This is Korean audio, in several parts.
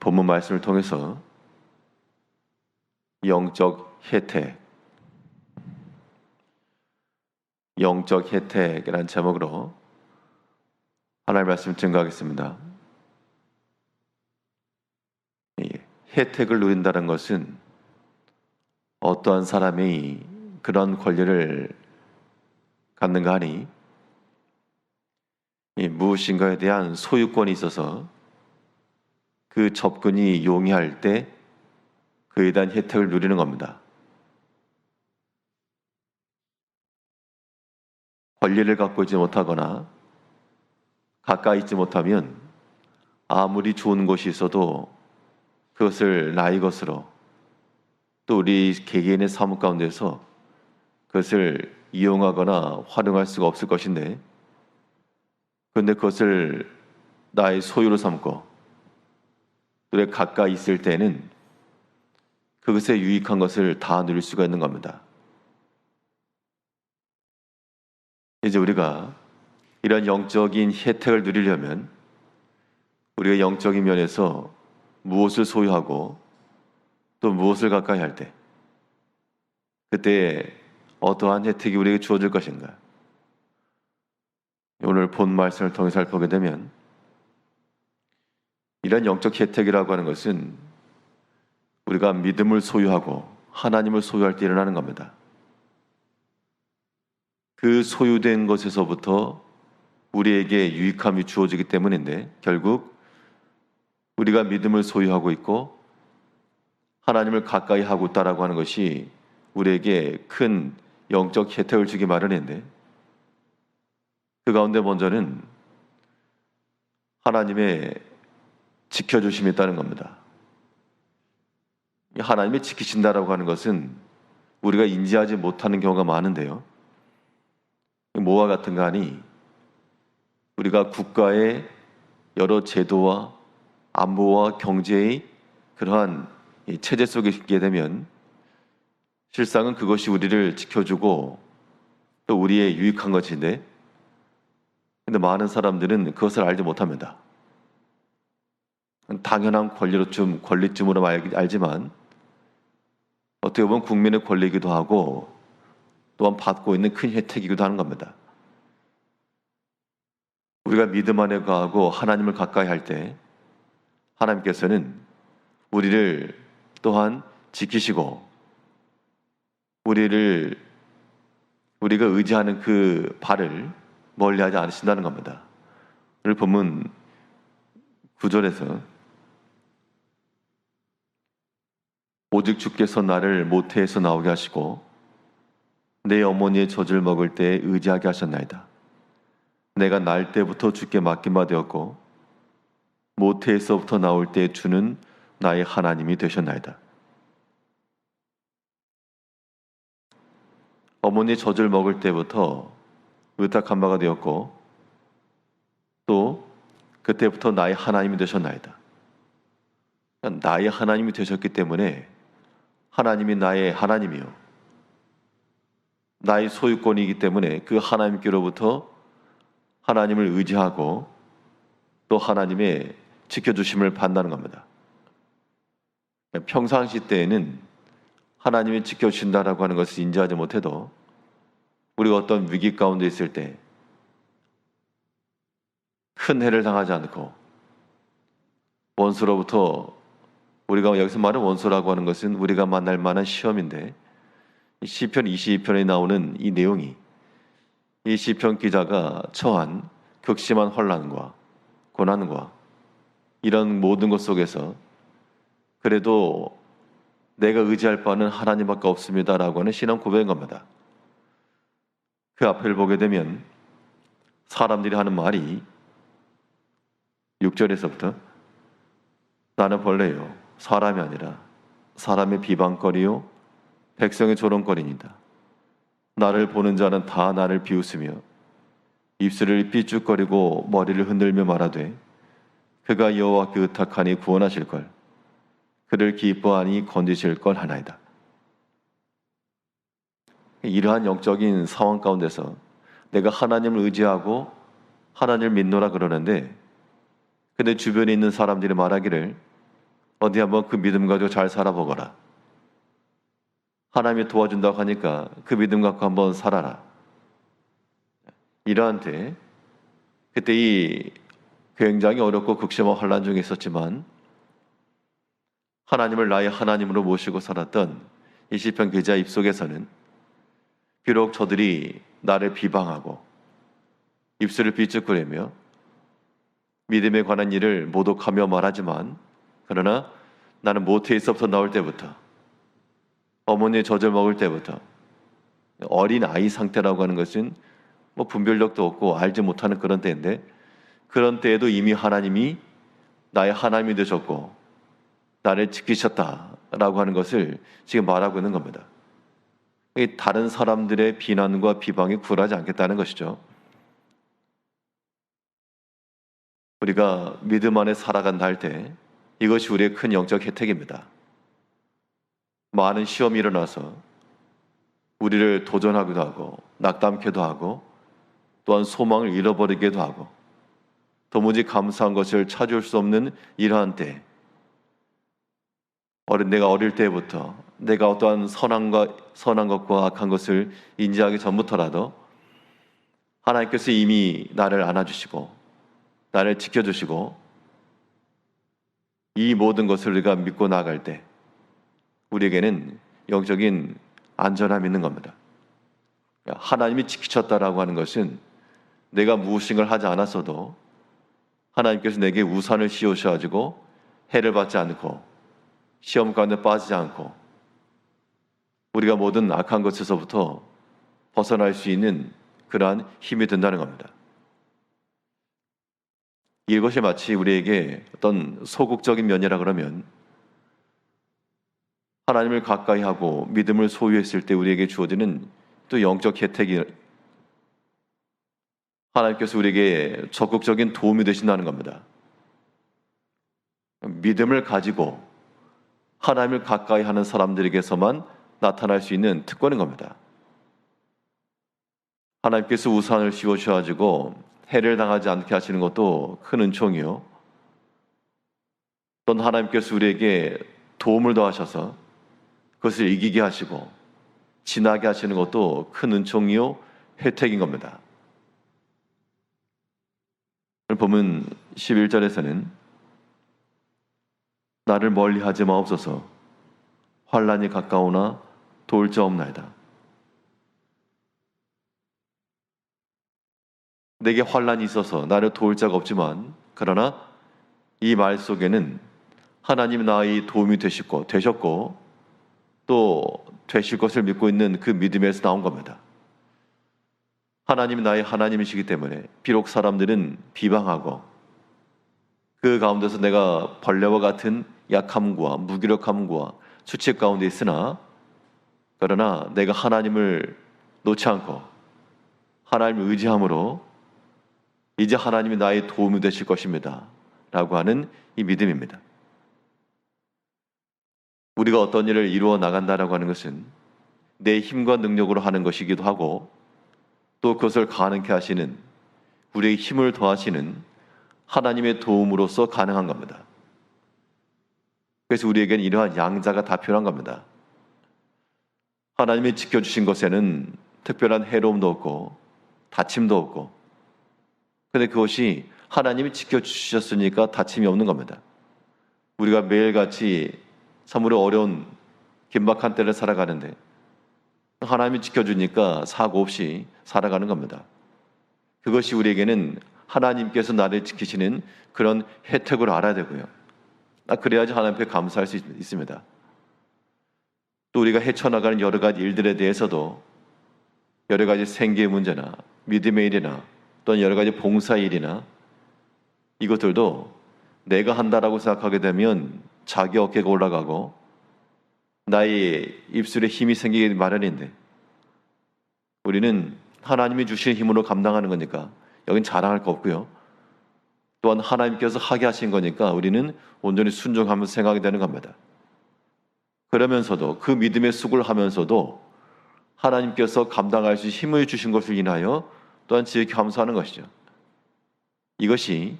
본문 말씀을 통해서 영적 혜택이라는 제목으로 하나님의 말씀 증거하겠습니다. 이 혜택을 누린다는 것은 어떠한 사람이 그런 권리를 갖는가 하니 무엇인가에 대한 소유권이 있어서 그 접근이 용이할 때 그에 대한 혜택을 누리는 겁니다. 권리를 갖고 있지 못하거나 가까이 있지 못하면 아무리 좋은 것이 있어도 그것을 나의 것으로 또 우리 개개인의 삶 가운데서 그것을 이용하거나 활용할 수가 없을 것인데, 그런데 그것을 나의 소유로 삼고 또 가까이 있을 때는 그것에 유익한 것을 다 누릴 수가 있는 겁니다. 이제 우리가 이런 영적인 혜택을 누리려면 우리가 영적인 면에서 무엇을 소유하고 또 무엇을 가까이 할 때 그때 어떠한 혜택이 우리에게 주어질 것인가? 오늘 본 말씀을 통해 살펴보게 되면 이런 영적 혜택이라고 하는 것은 우리가 믿음을 소유하고 하나님을 소유할 때 일어나는 겁니다. 그 소유된 것에서부터 우리에게 유익함이 주어지기 때문인데, 결국 우리가 믿음을 소유하고 있고 하나님을 가까이 하고 있다라고 하는 것이 우리에게 큰 영적 혜택을 주기 마련인데, 그 가운데 먼저는 하나님의 지켜주심이 있다는 겁니다. 하나님이 지키신다라고 하는 것은 우리가 인지하지 못하는 경우가 많은데요, 뭐와 같은가 하니 우리가 국가의 여러 제도와 안보와 경제의 그러한 체제 속에 있게 되면 실상은 그것이 우리를 지켜주고 또 우리의 유익한 것인데, 근데 많은 사람들은 그것을 알지 못합니다. 당연한 권리쯤으로 알지만 어떻게 보면 국민의 권리이기도 하고 또한 받고 있는 큰 혜택이기도 하는 겁니다. 우리가 믿음 안에 거하고 하나님을 가까이 할 때 하나님께서는 우리를 또한 지키시고 우리가 의지하는 그 발을 멀리하지 않으신다는 겁니다. 오늘 본문 9절에서 오직 주께서 나를 모태에서 나오게 하시고 내 어머니의 젖을 먹을 때에 의지하게 하셨나이다. 내가 날 때부터 주께 맡긴 바 되었고 모태에서부터 나올 때 주는 나의 하나님이 되셨나이다. 어머니의 젖을 먹을 때부터 의탁한 바가 되었고 또 그때부터 나의 하나님이 되셨나이다. 나의 하나님이 되셨기 때문에 하나님이 나의 하나님이요, 나의 소유권이기 때문에 그 하나님께로부터 하나님을 의지하고 또 하나님의 지켜주심을 받는다는 겁니다. 평상시 때에는 하나님이 지켜주신다라고 하는 것을 인지하지 못해도 우리가 어떤 위기 가운데 있을 때 큰 해를 당하지 않고 원수로부터, 우리가 여기서 말하는 원수라고 하는 것은 우리가 만날 만한 시험인데, 시편 22편에 나오는 이 내용이 이 시편 기자가 처한 극심한 혼란과 고난과 이런 모든 것 속에서 그래도 내가 의지할 바는 하나님밖에 없습니다라고 하는 신앙 고백인 겁니다. 그 앞을 보게 되면 사람들이 하는 말이 6절에서부터 나는 벌레요 사람이 아니라 사람의 비방거리요 백성의 조롱거리니다. 나를 보는 자는 다 나를 비웃으며 입술을 삐죽거리고 머리를 흔들며 말하되 그가 여호와께 의탁하니 구원하실걸, 그를 기뻐하니 건지실걸 하나이다. 이러한 영적인 상황 가운데서 내가 하나님을 의지하고 하나님을 믿노라 그러는데, 근데 주변에 있는 사람들이 말하기를 어디 한번 그 믿음 가지고 잘 살아보거라. 하나님이 도와준다고 하니까 그 믿음 갖고 한번 살아라. 이러한 때 그때 이 굉장히 어렵고 극심한 환난 중에 있었지만 하나님을 나의 하나님으로 모시고 살았던 이 시편 기자 입속에서는 비록 저들이 나를 비방하고 입술을 비쩍거리며 믿음에 관한 일을 모독하며 말하지만 그러나 나는 모태에서부터 나올 때부터 어머니의 젖을 먹을 때부터 어린 아이 상태라고 하는 것은 뭐 분별력도 없고 알지 못하는 그런 때인데 그런 때에도 이미 하나님이 나의 하나님이 되셨고 나를 지키셨다라고 하는 것을 지금 말하고 있는 겁니다. 다른 사람들의 비난과 비방에 굴하지 않겠다는 것이죠. 우리가 믿음 안에 살아간다 할 때 이것이 우리의 큰 영적 혜택입니다. 많은 시험이 일어나서 우리를 도전하기도 하고 낙담케도 하고 또한 소망을 잃어버리기도 하고 도무지 감사한 것을 찾을 수 없는 이러한 때 내가 어릴 때부터 내가 어떠한 선한 것과 악한 것을 인지하기 전부터라도 하나님께서 이미 나를 안아주시고 나를 지켜주시고 이 모든 것을 우리가 믿고 나아갈 때 우리에게는 영적인 안전함이 있는 겁니다. 하나님이 지키셨다라고 하는 것은 내가 무엇인가를 하지 않았어도 하나님께서 내게 우산을 씌우셔가지고 해를 받지 않고 시험 가운데 빠지지 않고 우리가 모든 악한 것에서부터 벗어날 수 있는 그러한 힘이 된다는 겁니다. 이것이 마치 우리에게 어떤 소극적인 면이라 그러면 하나님을 가까이 하고 믿음을 소유했을 때 우리에게 주어지는 또 영적 혜택이 하나님께서 우리에게 적극적인 도움이 되신다는 겁니다. 믿음을 가지고 하나님을 가까이 하는 사람들에게서만 나타날 수 있는 특권인 겁니다. 하나님께서 우산을 씌우셔가지고 해를 당하지 않게 하시는 것도 큰 은총이요. 또는 하나님께서 우리에게 도움을 더하셔서 그것을 이기게 하시고 지나게 하시는 것도 큰 은총이요 혜택인 겁니다. 오늘 본문 11절에서는 나를 멀리하지 마옵소서 환난이 가까우나 도울 자 없나이다. 내게 환난이 있어서 나를 도울 자가 없지만 그러나 이 말 속에는 하나님 나의 도움이 되셨고 또 되실 것을 믿고 있는 그 믿음에서 나온 겁니다. 하나님이 나의 하나님이시기 때문에 비록 사람들은 비방하고 그 가운데서 내가 벌레와 같은 약함과 무기력함과 수치 가운데 있으나 그러나 내가 하나님을 놓지 않고 하나님을 의지함으로 이제 하나님이 나의 도움이 되실 것입니다 라고 하는 이 믿음입니다. 우리가 어떤 일을 이루어 나간다라고 하는 것은 내 힘과 능력으로 하는 것이기도 하고 또 그것을 가능케 하시는 우리의 힘을 더하시는 하나님의 도움으로서 가능한 겁니다. 그래서 우리에게는 이러한 양자가 다 필요한 겁니다. 하나님이 지켜주신 것에는 특별한 해로움도 없고 다침도 없고 그런데 그것이 하나님이 지켜주셨으니까 다침이 없는 겁니다. 우리가 매일같이 참으로 어려운 긴박한 때를 살아가는데 하나님이 지켜주니까 사고 없이 살아가는 겁니다. 그것이 우리에게는 하나님께서 나를 지키시는 그런 혜택으로 알아야 되고요. 그래야지 하나님 앞에 감사할 수 있습니다. 또 우리가 헤쳐나가는 여러 가지 일들에 대해서도 여러 가지 생계의 문제나 믿음의 일이나 또는 여러 가지 봉사의 일이나 이것들도 내가 한다라고 생각하게 되면 자기 어깨가 올라가고 나의 입술에 힘이 생기기 마련인데 우리는 하나님이 주신 힘으로 감당하는 거니까 여긴 자랑할 거 없고요. 또한 하나님께서 하게 하신 거니까 우리는 온전히 순종하면서 생각이 되는 겁니다. 그러면서도 그 믿음의 쑥을 하면서도 하나님께서 감당할 수 있는 힘을 주신 것을 인하여 또한 지혜롭게 감사하는 것이죠. 이것이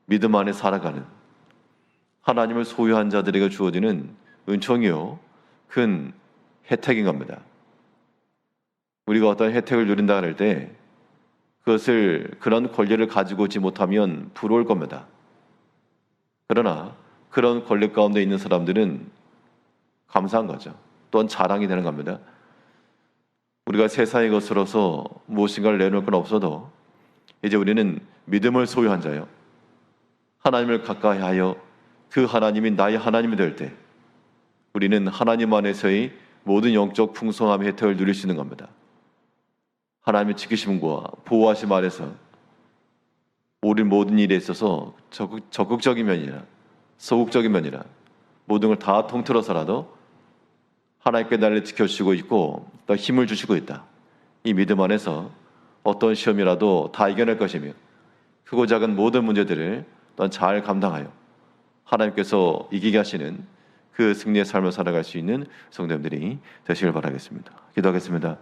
믿음 안에 살아가는 하나님을 소유한 자들에게 주어지는 은총이요, 큰 혜택인 겁니다. 우리가 어떤 혜택을 누린다 할 때 그런 권리를 가지고 오지 못하면 부러울 겁니다. 그러나 그런 권리 가운데 있는 사람들은 감사한 거죠. 또한 자랑이 되는 겁니다. 우리가 세상의 것으로서 무엇인가를 내놓을 건 없어도 이제 우리는 믿음을 소유한 자요, 하나님을 가까이 하여 그 하나님이 나의 하나님이 될 때 우리는 하나님 안에서의 모든 영적 풍성함의 혜택을 누릴 수 있는 겁니다. 하나님의 지키심과 보호하심 아래서 우리 모든 일에 있어서 적극적인 면이나 소극적인 면이나 모든 걸 다 통틀어서라도 하나님께 나를 지켜주시고 있고 또 힘을 주시고 있다. 이 믿음 안에서 어떤 시험이라도 다 이겨낼 것이며 크고 작은 모든 문제들을 또한 잘 감당하여 하나님께서 이기게 하시는 그 승리의 삶을 살아갈 수 있는 성도님들이 되시길 바라겠습니다. 기도하겠습니다.